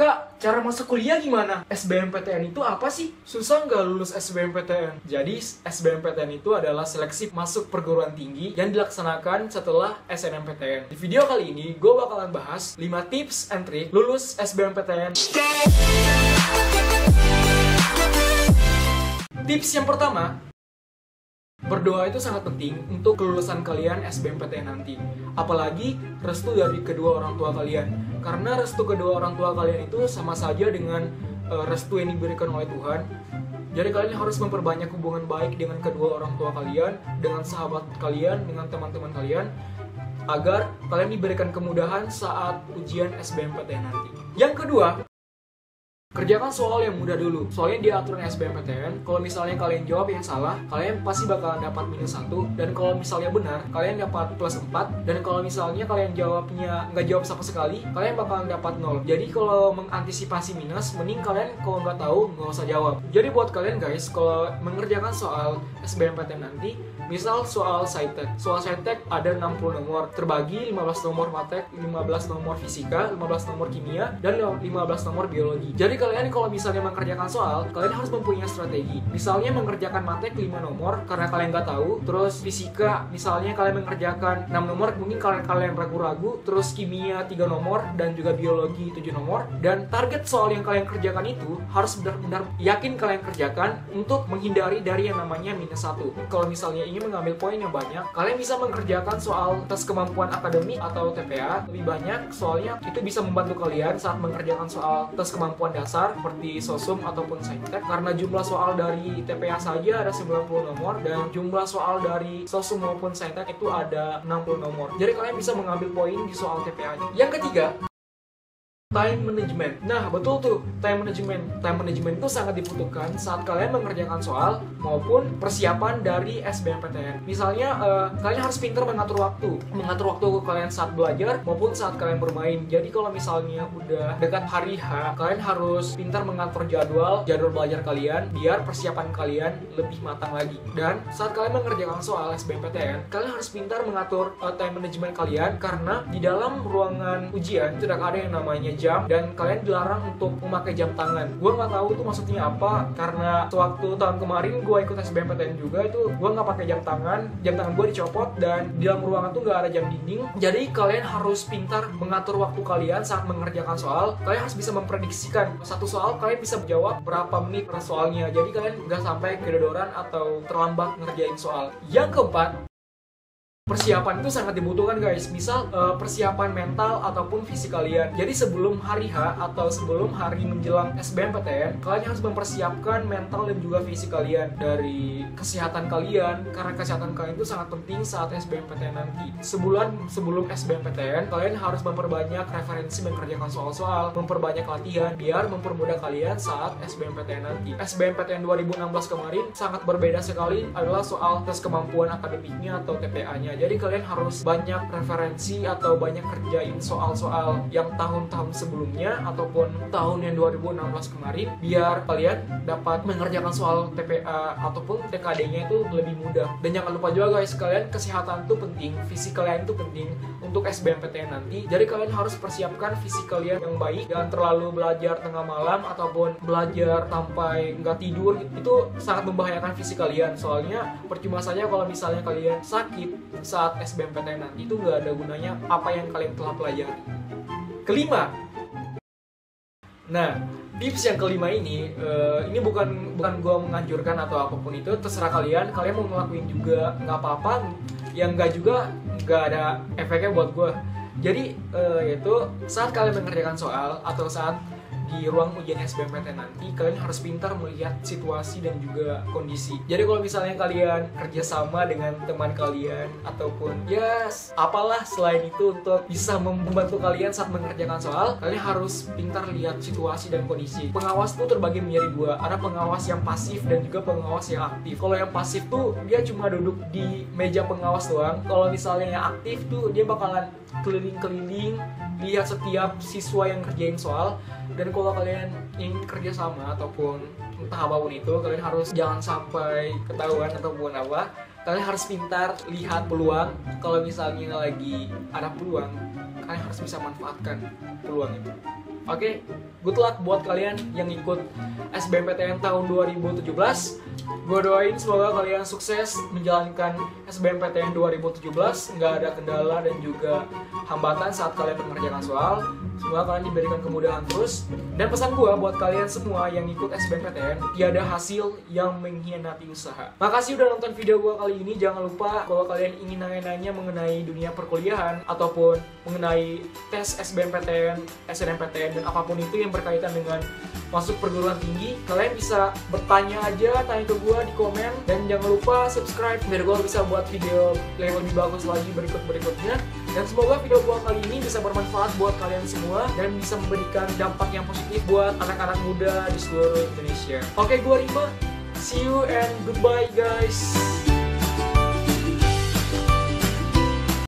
Kak, cara masuk kuliah gimana? SBMPTN itu apa sih? Susah nggak lulus SBMPTN? Jadi, SBMPTN itu adalah seleksi masuk perguruan tinggi yang dilaksanakan setelah SNMPTN. Di video kali ini, gue bakalan bahas 5 tips and trik lulus SBMPTN. Tips yang pertama, berdoa itu sangat penting untuk kelulusan kalian SBMPTN nanti. Apalagi restu dari kedua orang tua kalian. Karena restu kedua orang tua kalian itu sama saja dengan restu yang diberikan oleh Tuhan. Jadi kalian harus memperbanyak hubungan baik dengan kedua orang tua kalian, dengan sahabat kalian, dengan teman-teman kalian, agar kalian diberikan kemudahan saat ujian SBMPTN nanti. Yang kedua, kerjakan soal yang mudah dulu. Soalnya di aturan SBMPTN, kalau misalnya kalian jawab yang salah, kalian pasti bakalan dapat -1. Dan kalau misalnya benar, kalian dapat +4. Dan kalau misalnya kalian jawabnya nggak jawab sama sekali, kalian bakalan dapat 0. Jadi kalau mengantisipasi minus, mending kalian kalau nggak tahu, nggak usah jawab. Jadi buat kalian guys, kalau mengerjakan soal SBMPTN nanti, misal soal SciTech. Soal SciTech ada 60 nomor, terbagi 15 nomor matek, 15 nomor fisika, 15 nomor kimia, dan 15 nomor biologi. Jadi kalian kalau misalnya mengerjakan soal, kalian harus mempunyai strategi. Misalnya mengerjakan matek 5 nomor karena kalian nggak tahu, terus fisika misalnya kalian mengerjakan 6 nomor, mungkin kalian ragu-ragu, terus kimia 3 nomor dan juga biologi 7 nomor. Dan target soal yang kalian kerjakan itu harus benar-benar yakin kalian kerjakan untuk menghindari dari yang namanya -1. Kalau misalnya ingin mengambil poin yang banyak, kalian bisa mengerjakan soal tes kemampuan akademik atau TPA lebih banyak, soalnya itu bisa membantu kalian saat mengerjakan soal tes kemampuan dasar seperti sosum ataupun saintek, karena jumlah soal dari TPA saja ada 90 nomor dan jumlah soal dari sosum maupun saintek itu ada 60 nomor. Jadi kalian bisa mengambil poin di soal TPA-nya. Yang ketiga, time management. Nah, betul tuh, time management. Time management itu sangat dibutuhkan saat kalian mengerjakan soal maupun persiapan dari SBMPTN. Misalnya, kalian harus pintar mengatur waktu. Mengatur waktu kalian saat belajar maupun saat kalian bermain. Jadi kalau misalnya udah dekat hari H, kalian harus pintar mengatur jadwal belajar kalian biar persiapan kalian lebih matang lagi. Dan saat kalian mengerjakan soal SBMPTN, kalian harus pintar mengatur time management kalian, karena di dalam ruangan ujian tidak ada yang namanya jam, dan kalian dilarang untuk memakai jam tangan. Gue nggak tahu itu maksudnya apa, karena sewaktu tahun kemarin gue ikut SBMPTN juga, itu gue nggak pakai jam tangan gue dicopot, dan di dalam ruangan tuh nggak ada jam dinding. Jadi kalian harus pintar mengatur waktu kalian saat mengerjakan soal. Kalian harus bisa memprediksikan satu soal kalian bisa menjawab berapa menit per soalnya, jadi kalian nggak sampai kedodoran atau terlambat ngerjain soal. Yang keempat, persiapan itu sangat dibutuhkan guys. Misal persiapan mental ataupun fisik kalian. Jadi sebelum hari H atau sebelum hari menjelang SBMPTN, kalian harus mempersiapkan mental dan juga fisik kalian. Dari kesehatan kalian, karena kesehatan kalian itu sangat penting saat SBMPTN nanti. Sebulan sebelum SBMPTN, kalian harus memperbanyak referensi mengerjakan soal-soal, memperbanyak latihan biar mempermudah kalian saat SBMPTN nanti. SBMPTN 2016 kemarin sangat berbeda sekali adalah soal tes kemampuan akademiknya atau TPA-nya. Jadi kalian harus banyak referensi atau banyak kerjain soal-soal yang tahun-tahun sebelumnya ataupun tahun yang 2016 kemarin, biar kalian dapat mengerjakan soal TPA ataupun TKD-nya itu lebih mudah. Dan jangan lupa juga guys, kalian kesehatan itu penting, fisik kalian itu penting untuk SBMPTN nanti. Jadi kalian harus persiapkan fisik kalian yang baik, jangan terlalu belajar tengah malam ataupun belajar sampai nggak tidur. Itu sangat membahayakan fisik kalian, soalnya percuma saja kalau misalnya kalian sakit saat SBMPTN nanti, itu nggak ada gunanya apa yang kalian telah pelajari. Kelima, nah tips yang kelima ini bukan gue menganjurkan atau apapun itu, terserah kalian mau ngelakuin juga nggak apa-apa, yang nggak juga nggak ada efeknya buat gue. Jadi yaitu saat kalian mengerjakan soal atau saat di ruang ujian SBMPTN nanti, kalian harus pintar melihat situasi dan juga kondisi. Jadi kalau misalnya kalian kerjasama dengan teman kalian ataupun apalah selain itu untuk bisa membantu kalian saat mengerjakan soal, kalian harus pintar lihat situasi dan kondisi. Pengawas tuh terbagi menjadi dua, ada pengawas yang pasif dan juga pengawas yang aktif. Kalau yang pasif tuh dia cuma duduk di meja pengawas doang. Kalau misalnya yang aktif tuh dia bakalan keliling-keliling lihat setiap siswa yang kerjain soal. Dan kalau kalian ingin kerja sama ataupun entah apapun itu, kalian harus jangan sampai ketahuan ataupun apa. Kalian harus pintar lihat peluang. Kalau misalnya lagi ada peluang, kalian harus bisa manfaatkan peluang itu. Oke, good luck buat kalian yang ikut SBMPTN tahun 2017. Gue doain semoga kalian sukses menjalankan SBMPTN 2017, nggak ada kendala dan juga hambatan saat kalian mengerjakan soal. Semoga kalian diberikan kemudahan terus. Dan pesan gue buat kalian semua yang ikut SBMPTN, tiada hasil yang mengkhianati usaha. Makasih udah nonton video gue kali ini. Jangan lupa kalau kalian ingin nanya-nanya mengenai dunia perkuliahan ataupun mengenai tes SBMPTN, SNMPTN, dan apapun itu yang berkaitan dengan masuk perguruan tinggi, kalian bisa bertanya aja, tanya ke gue di komen. Dan jangan lupa subscribe biar gue bisa buat video yang lebih bagus lagi berikutnya. Dan semoga video gue kali ini bisa bermanfaat buat kalian semua dan bisa memberikan dampak yang positif buat anak-anak muda di seluruh Indonesia. Oke, gue Rima, see you and goodbye guys.